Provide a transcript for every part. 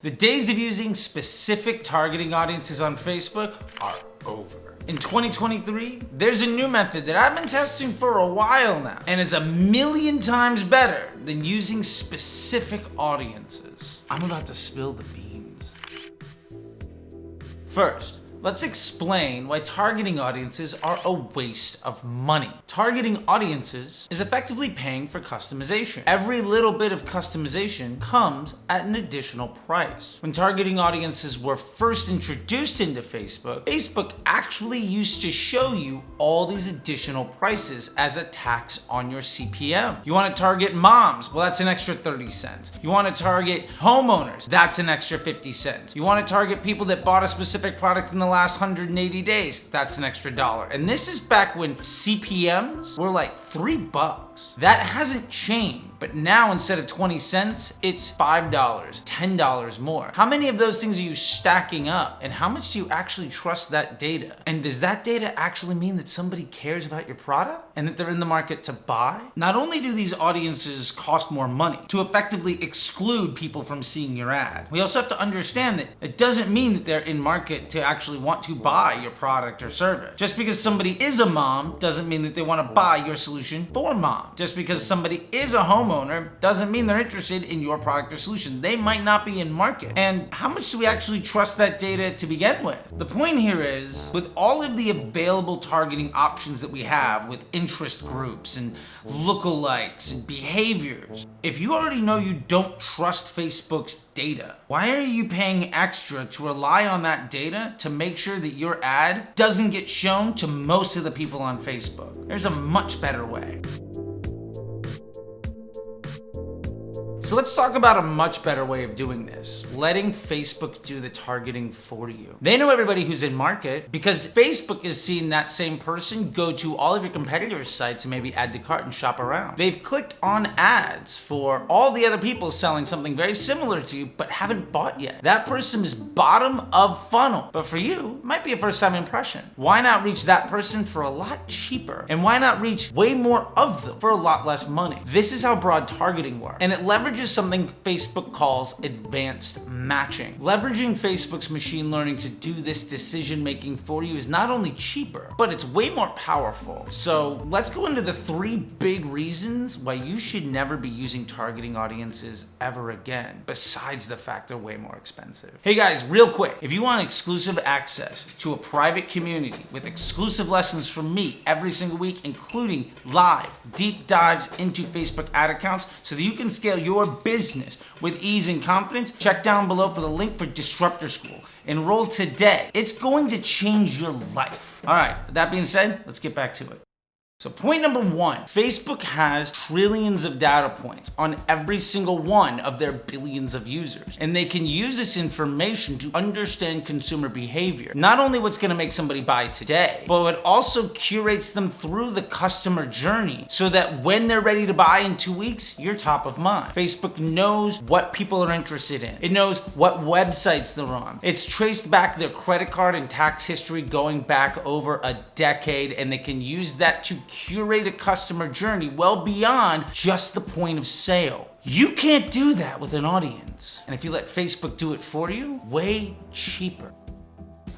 The days of using specific targeting audiences on Facebook are over. In 2023, there's a new method that I've been testing for a while now and is 1,000,000 times better than using specific audiences. I'm about to spill the beans. First, let's explain why targeting audiences are a waste of money. Targeting audiences is effectively paying for customization. Every little bit of customization comes at an additional price. When targeting audiences were first introduced into Facebook, Facebook actually used to show you all these additional prices as a tax on your CPM. You want to target moms? Well, that's an extra 30 cents. You want to target homeowners? That's an extra 50 cents. You want to target people that bought a specific product in the last 180 days, that's an extra $1. And this is back when CPMs were like $3. That hasn't changed. But now instead of 20 cents, it's $5, $10 more. How many of those things are you stacking up? And how much do you actually trust that data? And does that data actually mean that somebody cares about your product and that they're in the market to buy? Not only do these audiences cost more money to effectively exclude people from seeing your ad, we also have to understand that it doesn't mean that they're in market to actually want to buy your product or service. Just because somebody is a mom doesn't mean that they want to buy your solution for mom. Just because somebody is a homeowner doesn't mean they're interested in your product or solution. They might not be in market. And how much do we actually trust that data to begin with? The point here is, with all of the available targeting options that we have with interest groups and lookalikes and behaviors, if you already know you don't trust Facebook's data, why are you paying extra to rely on that data to make sure that your ad doesn't get shown to most of the people on Facebook? There's a much better way. So let's talk about a much better way of doing this. Letting Facebook do the targeting for you. They know everybody who's in market because Facebook is seeing that same person go to all of your competitors' sites and maybe add to cart and shop around. They've clicked on ads for all the other people selling something very similar to you but haven't bought yet. That person is bottom of funnel. But for you, it might be a first time impression. Why not reach that person for a lot cheaper? And why not reach way more of them for a lot less money? This is how broad targeting works. And it leverages something Facebook calls advanced matching. Leveraging Facebook's machine learning to do this decision making for you is not only cheaper, but it's way more powerful. So let's go into the 3 big reasons why you should never be using targeting audiences ever again, besides the fact they're way more expensive. Hey guys, real quick, if you want exclusive access to a private community with exclusive lessons from me every single week, including live deep dives into Facebook ad accounts so that you can scale your business with ease and confidence, check down below for the link for Disruptor School. Enroll today. It's going to change your life. All right, with that being said, let's get back to it. So point number 1, Facebook has trillions of data points on every single one of their billions of users. And they can use this information to understand consumer behavior. Not only what's gonna make somebody buy today, but it also curates them through the customer journey so that when they're ready to buy in 2 weeks, you're top of mind. Facebook knows what people are interested in. It knows what websites they're on. It's traced back their credit card and tax history going back over a decade, and they can use that to curate a customer journey well beyond just the point of sale. You can't do that with an audience. And if you let Facebook do it for you, way cheaper.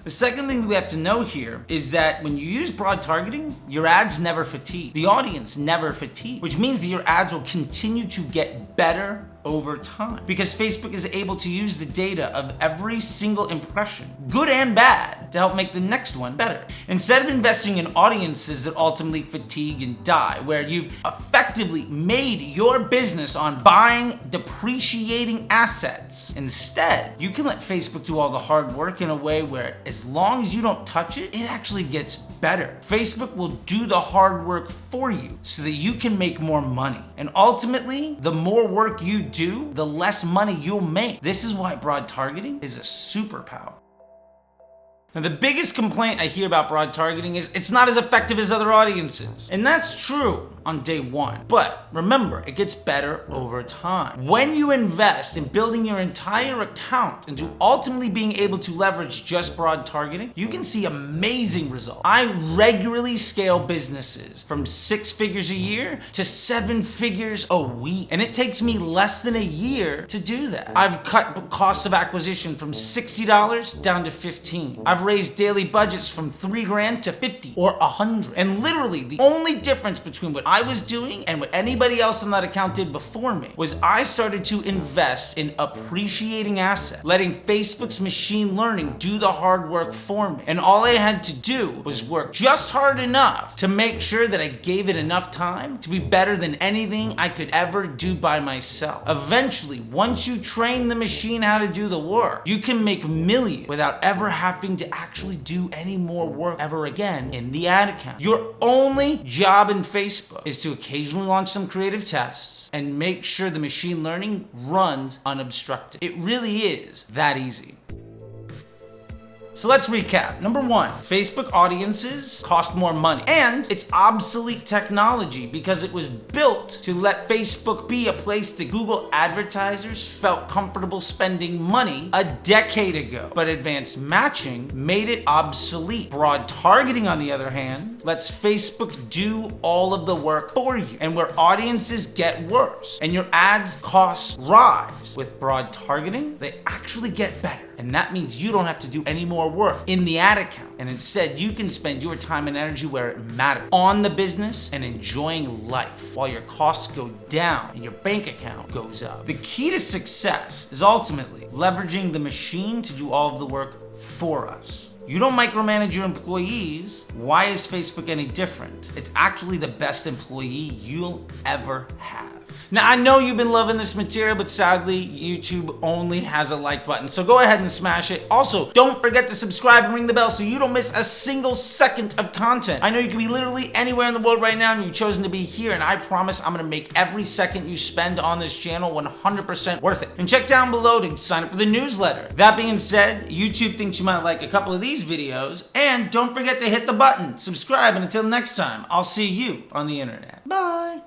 The second thing that we have to know here is that when you use broad targeting, your ads never fatigue. The audience never fatigue, which means that your ads will continue to get better over time because Facebook is able to use the data of every single impression, good and bad, to help make the next one better. Instead of investing in audiences that ultimately fatigue and die, where you've effectively made your business on buying depreciating assets, instead, you can let Facebook do all the hard work in a way where as long as you don't touch it, it actually gets better. Facebook will do the hard work for you so that you can make more money. And ultimately, the more work you do, the less money you'll make. This is why broad targeting is a superpower. Now, the biggest complaint I hear about broad targeting is it's not as effective as other audiences. And that's true on day one. But remember, it gets better over time. When you invest in building your entire account into ultimately being able to leverage just broad targeting, you can see amazing results. I regularly scale businesses from 6 figures a year to 7 figures a week. And it takes me less than a year to do that. I've cut costs of acquisition from $60 down to $15. I've raised daily budgets from $3,000 to $50 or $100. And literally the only difference between what I was doing and what anybody else on that account did before me was I started to invest in appreciating assets, letting Facebook's machine learning do the hard work for me. And all I had to do was work just hard enough to make sure that I gave it enough time to be better than anything I could ever do by myself. Eventually, once you train the machine how to do the work, you can make millions without ever having to actually do any more work ever again in the ad account. Your only job in Facebook is to occasionally launch some creative tests and make sure the machine learning runs unobstructed. It really is that easy. So let's recap. Number 1, Facebook audiences cost more money, and it's obsolete technology because it was built to let Facebook be a place that Google advertisers felt comfortable spending money a decade ago. But advanced matching made it obsolete. Broad targeting, on the other hand, lets Facebook do all of the work for you, and where audiences get worse and your ads costs rise. With broad targeting, they actually get better. And that means you don't have to do any more work in the ad account. And instead, you can spend your time and energy where it matters, on the business and enjoying life, while your costs go down and your bank account goes up. The key to success is ultimately leveraging the machine to do all of the work for us. You don't micromanage your employees. Why is Facebook any different? It's actually the best employee you'll ever have. Now, I know you've been loving this material, but sadly, YouTube only has a like button, so go ahead and smash it. Also, don't forget to subscribe and ring the bell so you don't miss a single second of content. I know you can be literally anywhere in the world right now, and you've chosen to be here, and I promise I'm gonna make every second you spend on this channel 100% worth it. And check down below to sign up for the newsletter. That being said, YouTube thinks you might like a couple of these videos, and don't forget to hit the button, subscribe, and until next time, I'll see you on the internet. Bye.